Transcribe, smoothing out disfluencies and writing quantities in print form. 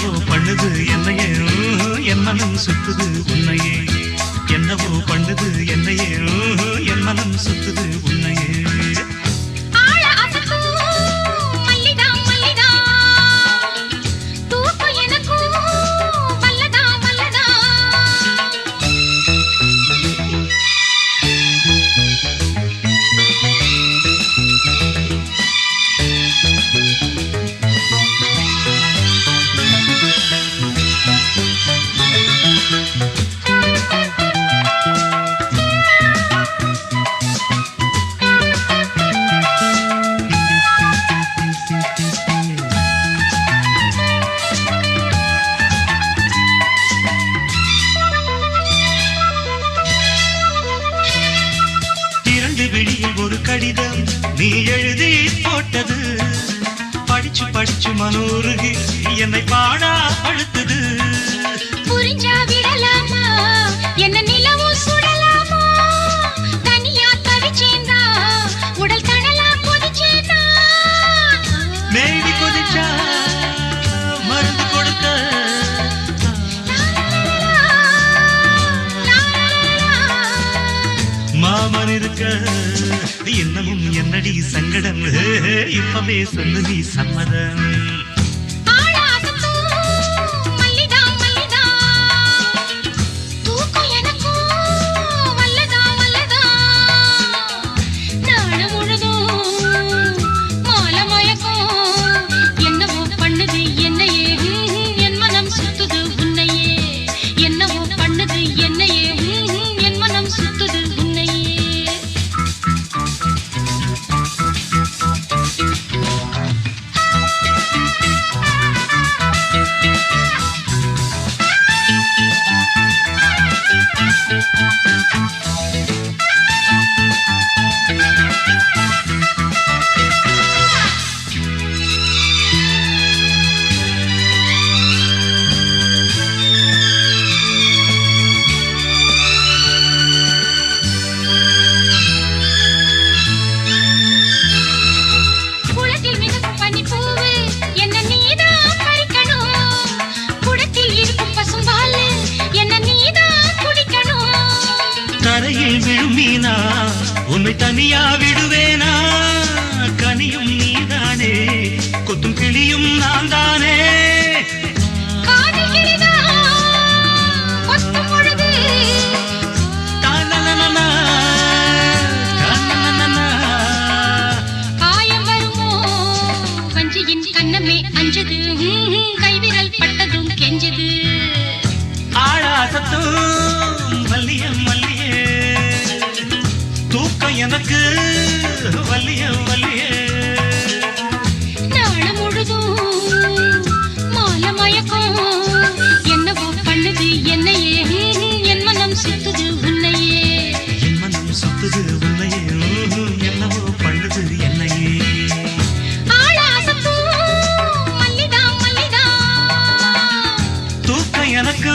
என்னவோ பண்ணுது என்னையே என் மனம் சுத்துது உன்னையே என்னவோ பண்ணுது என்னையே என் மனம் சுத்துது உன்னையே ஒரு கடிதம் நீ எழுதி போட்டது படிச்சு படிச்சு மனோருகி என்னை பாடா அழுத்தது புரிஞ்சா விடலாமா என்ன நிலவும் சுடலாமா தனியா தவிச்சேந்தா உடல் தடலா கொதிச்சேந்தா மேடி கொதிச்சா மருந்து கொடுக்க மாமன் இருக்க இன்னமும் என்னடி சங்கடம் இப்பவே சொல்லு நீ சம்மதம் கரையில் விழும் மீனா உன்னை தனியா விடுவேனா கனியும் நீதானே கொத்தும் கிளியும் நான் தானே காயம் வருமோ வஞ்சியின் கண்ணமே அஞ்சது கைவிரல் பட்டதும் கெஞ்சது ஆழாசத்தும் மல்லியம் மல்லியே தூக்கம் எனக்கு வல்லிய வல்லியே நாள முழுதும் மால மயக்கம் என்னவோ பண்ணுது என்னையே என் மனம் சுத்துது உன்னையே என் மனம் சுத்துது உன்னையே என்னவோ பண்ணுது என்னையே ஆளாசத்தும் மல்லிதா மல்லிதா தூக்கம் எனக்கு